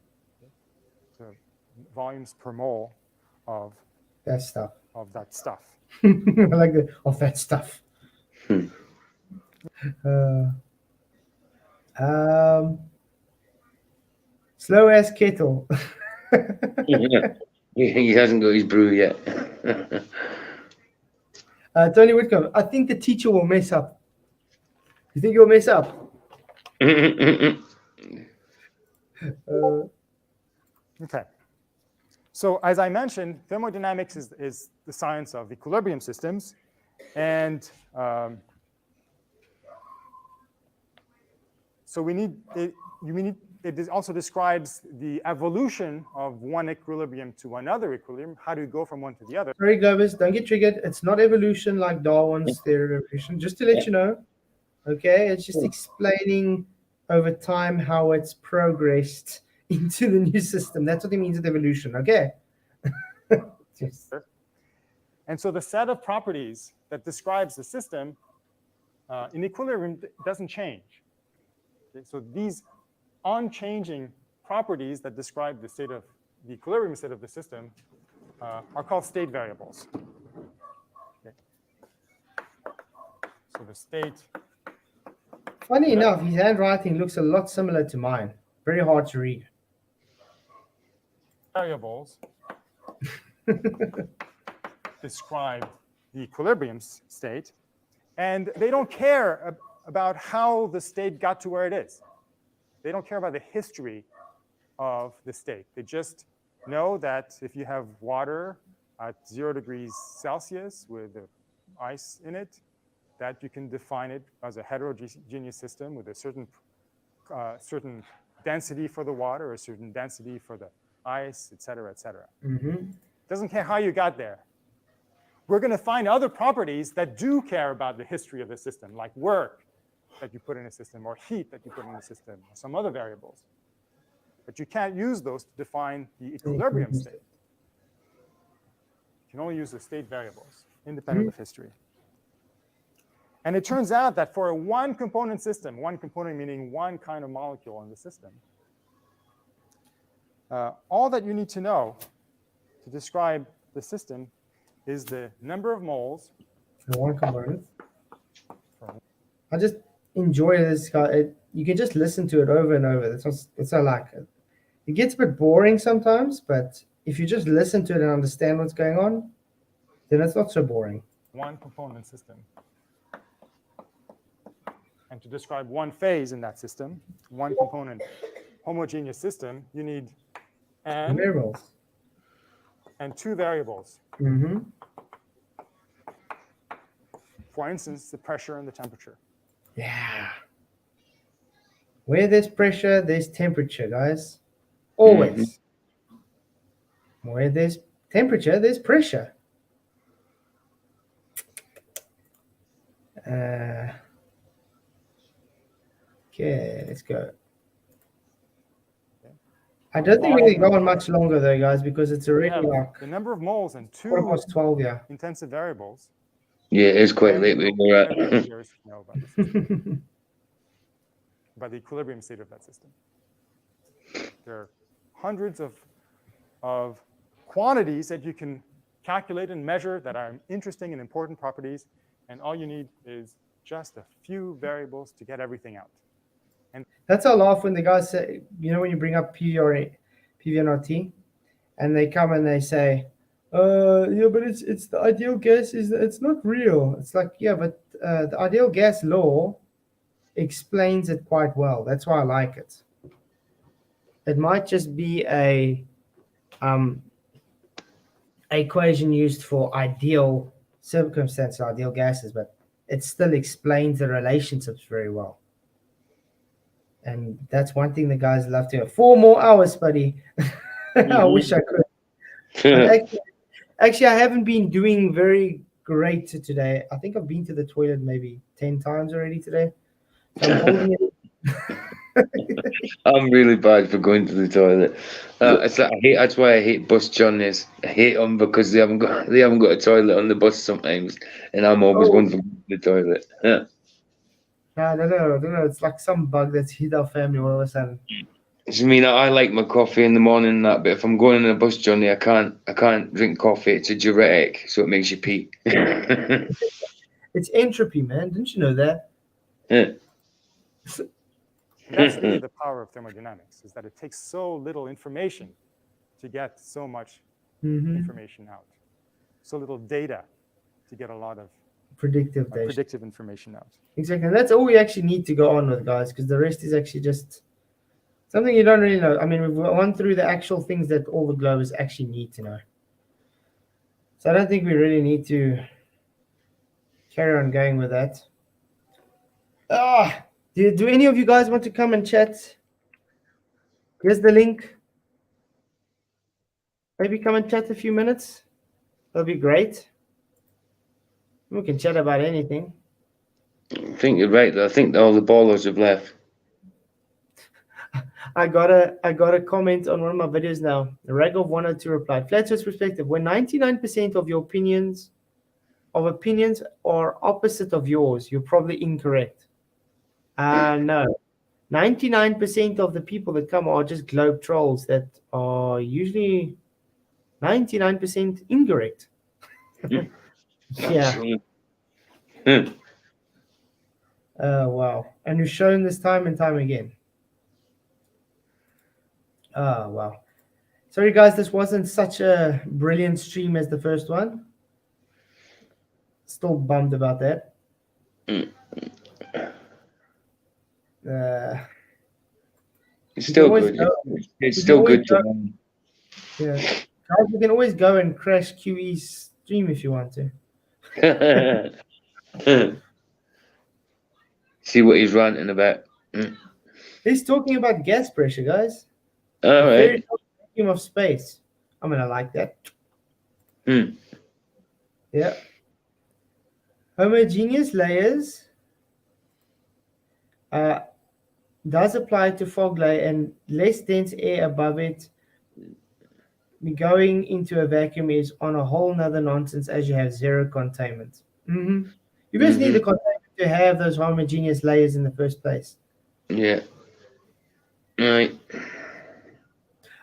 C: So volumes per mole of
A: That stuff.
C: that stuff.
A: I like the of that stuff. Slow as kettle.
B: He hasn't got his brew yet.
A: Tony Whitcomb, I think the teacher will mess up. You think you'll mess up?
C: Okay. So as I mentioned, thermodynamics is the science of equilibrium systems. And so it also describes the evolution of one equilibrium to another equilibrium. How do you go from one to the other?
A: Sorry, Gomez, don't get triggered. It's not evolution like Darwin's theory of evolution. Just to let you know, okay? It's just explaining over time how it's progressed into the new system. That's what it means with evolution, okay? Yes.
C: And so the set of properties that describes the system in equilibrium doesn't change. Okay? So these unchanging properties that describe the state of the equilibrium state of the system are called state variables. Okay. So the state.
A: Funny enough, his handwriting looks a lot similar to mine. Very hard to read.
C: Variables describe the equilibrium state, and they don't care about how the state got to where it is. They don't care about the history of the state. They just know that if you have water at 0 degrees Celsius with ice in it, that you can define it as a heterogeneous system with a certain density for the water, a certain density for the ice, et cetera, et cetera.
A: Mm-hmm.
C: Doesn't care how you got there. We're going to find other properties that do care about the history of the system, like work that you put in a system, or heat that you put in a system, or some other variables. But you can't use those to define the equilibrium state. You can only use the state variables, independent of history. And it turns out that for a one-component system, one component meaning one kind of molecule in the system, all that you need to know to describe the system is the number of moles.
A: For one component. I just enjoy this guy. You can just listen to it over and over. That's what I like. It gets a bit boring sometimes, but if you just listen to it and understand what's going on, then it's not so boring.
C: One component system. And to describe one phase in that system, one component homogeneous system, you need n
A: Variables.
C: and 2 variables.
A: Mm-hmm.
C: For instance, the pressure and the temperature.
A: Yeah. Where there's pressure, there's temperature, guys. Always. Where there's temperature, there's pressure. Okay, let's go. I don't think we can go on much longer though, guys, because it's already like
C: the number of moles and 2
A: 12, yeah.
C: intensive variables.
B: Yeah, it's quite late. We're
C: about the equilibrium state of that system. There are hundreds of quantities that you can calculate and measure that are interesting and important properties, and all you need is just a few variables to get everything out. And
A: that's how I laugh when the guys say, you know, when you bring up PV and RT, and they come and they say, yeah, but it's the ideal gas it's not real. It's like, yeah, but the ideal gas law explains it quite well. That's why I like it. It might just be a equation used for ideal circumstances, ideal gases, but it still explains the relationships very well. And that's one thing the guys love to have. 4 more hours, buddy. I wish I could. But actually, I haven't been doing very great today. I think I've been to the toilet maybe 10 times already today. So I'm holding it.
B: I'm really bad for going to the toilet. It's like that's why I hate bus journeys. I hate them because they haven't got a toilet on the bus sometimes, and I'm always one for going to the toilet. Yeah.
A: I don't know. It's like some bug that's hit our family all of a sudden.
B: I mean, I like my coffee in the morning and that, but if I'm going on a bus journey, I can't drink coffee. It's a diuretic, so it makes you pee.
A: It's entropy, man. Didn't you know that?
B: Yeah.
C: That's really the power of thermodynamics, is that it takes so little information to get so much information out. So little data to get a lot of
A: predictive data.
C: Predictive information out.
A: Exactly. And that's all we actually need to go on with, guys, because the rest is actually just something you don't really know. I mean, we've gone through the actual things that all the globers actually need to know. So I don't think we really need to carry on going with that. Do any of you guys want to come and chat? Here's the link. Maybe come and chat a few minutes. That'll be great. We can chat about anything.
B: I think you're right, though. I think all the ballers have left.
A: I got a comment on one of my videos now. The Ragov 102 replied, Flat Earth's perspective, when 99% of your opinions are opposite of yours, you're probably incorrect. No. 99% of the people that come are just globe trolls that are usually 99% incorrect. Yeah. Wow. And we've shown this time and time again. Oh, wow. Sorry, guys, this wasn't such a brilliant stream as the first one. Still bummed about that.
B: It's still good. It's still good to learn.
A: Yeah. Guys, you can always go and crash QE's stream if you want to.
B: See what he's ranting about.
A: He's talking about gas pressure, guys.
B: All right.
A: Vacuum of space. I'm gonna like that. Yeah. Homogeneous layers does apply to fog layer, and less dense air above it going into a vacuum is on a whole nother nonsense, as you have zero containment. You just need the containment to have those homogeneous layers in the first place.
B: Yeah. Right.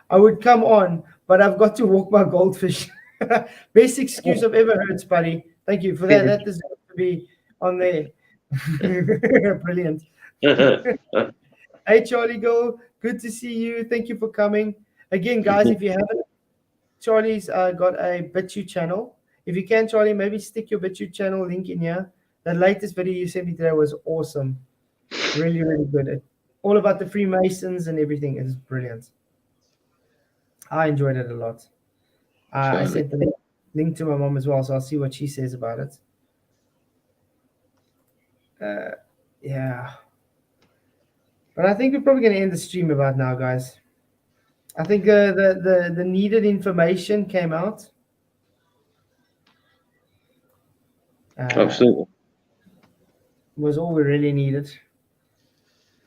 A: I would come on, but I've got to walk my goldfish. Best excuse I've ever heard, Spuddy. Thank you for that. That deserves to be on there. Brilliant. Hey, Charlie Girl. Good to see you. Thank you for coming. Again, guys, if you haven't, Charlie's got a BitChute channel. If you can, Charlie, maybe stick your BitChute channel link in here. The latest video you sent me today was awesome. Really, really good. All about the Freemasons and everything. It is brilliant. I enjoyed it a lot. I sent the link to my mom as well, so I'll see what she says about it. Yeah. But I think we're probably going to end the stream about now, guys. I think the needed information came out.
B: Absolutely.
A: Was all we really needed.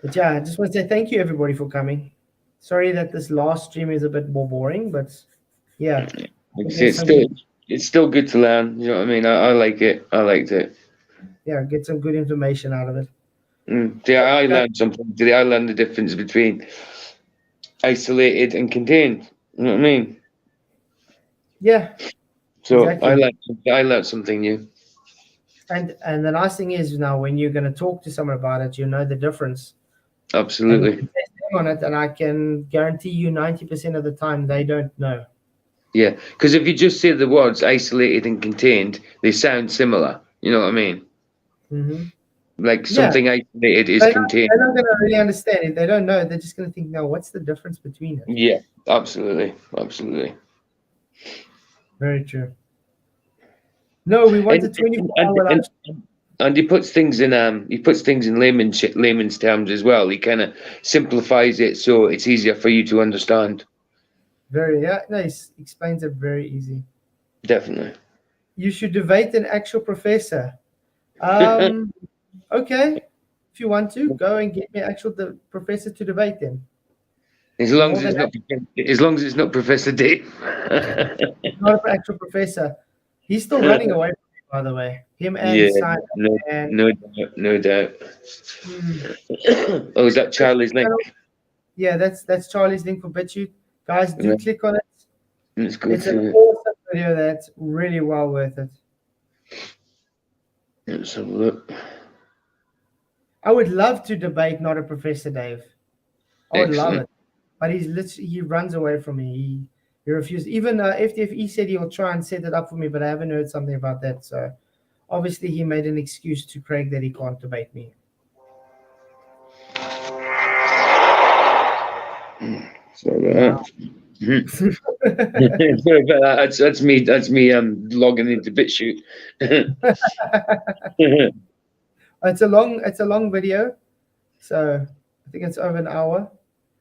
A: But yeah, I just want to say thank you, everybody, for coming. Sorry that this last stream is a bit more boring, but yeah.
B: It's still good to learn. You know what I mean? I like it. I liked it.
A: Yeah, get some good information out of it.
B: Yeah, I learned something today. I learned the difference between isolated and contained. You know what I mean?
A: Yeah.
B: So
A: exactly.
B: I learned something new.
A: And the nice thing is now when you're going to talk to someone about it, you know the difference.
B: Absolutely.
A: On it, and I can guarantee you 90% of the time they don't know.
B: Yeah, because if you just say the words isolated and contained, they sound similar. You know what I mean? Like
A: Yeah.
B: something isolated is
A: They're
B: contained.
A: not going to really understand it. They don't know. They're just going to think, no, what's the difference between it?
B: Yeah, absolutely, absolutely.
A: Very true. No, we want a 24-hour lunch.
B: And he puts things in layman's terms as well. He kind of simplifies it so it's easier for you to understand.
A: Very, yeah, no, he explains it very easy.
B: Definitely.
A: You should debate an actual professor. Okay, if you want to, go and get me the professor to debate them.
B: As long as it's not Professor Dave.
A: Not an actual professor. He's still running away from me, by the way. Him and
B: Yeah,
A: Simon.
B: no doubt.
A: Hmm.
B: Oh, is that Charlie's link?
A: Yeah, that's Charlie's link for BitChute. Guys, do
B: Yeah.
A: click on it.
B: Let's go
A: It's an
B: to it.
A: awesome video that's really well worth it.
B: Let's have a look.
A: I would love to debate Not a Professor Dave. I would love
B: Excellent.
A: it. But he runs away from me. He refused. Even FTFE said he'll try and set it up for me, but I haven't heard something about that. So obviously he made an excuse to Craig that he can't debate me.
B: Sorry about that. Sorry about that. That's me logging into BitChute.
A: It's a long video. So I think it's over an hour,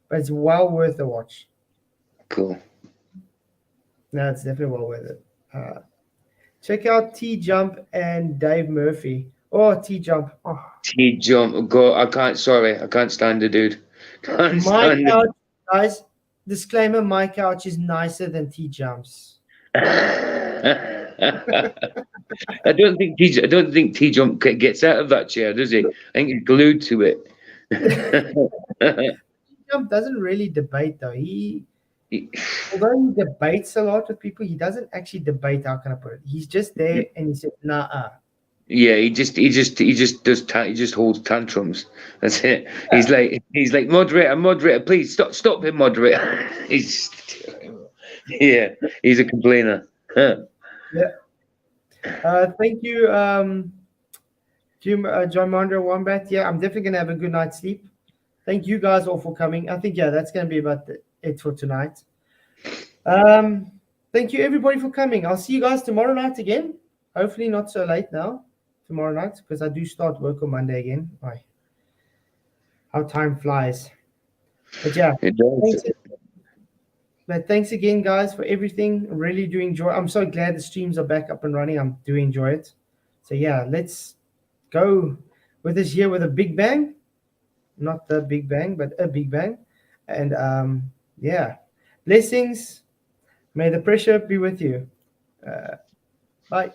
A: but it's well worth the watch.
B: Cool.
A: No, it's definitely well worth it. Check out T Jump and Dave Murphy. Oh, T Jump. Oh.
B: T Jump. Go. I can't stand the dude.
A: My couch, guys. Disclaimer: my couch is nicer than T Jump's.
B: I don't think T Jump gets out of that chair, does he? I think he's glued to it.
A: T Jump doesn't really debate though. Although he debates a lot with people, he doesn't actually debate. How can I put it? He's just there and he says, "Nah."
B: Yeah, he just holds tantrums. That's it. Yeah. He's like moderator, please stop him, moderator. He's a complainer.
A: Yeah. Thank you, John Mondro Wombat. Yeah, I'm definitely gonna have a good night's sleep. Thank you guys all for coming. I think that's gonna be about it for tonight. Thank you everybody for coming. I'll see you guys tomorrow night again. Hopefully not so late now. Tomorrow night, because I do start work on Monday again. How time flies. But yeah, thanks again, guys, for everything. Really do enjoy. I'm so glad the streams are back up and running. I do enjoy it. So yeah, let's go with this year with a big bang. Not the big bang, but a big bang. And yeah, blessings. May the pressure be with you. Bye.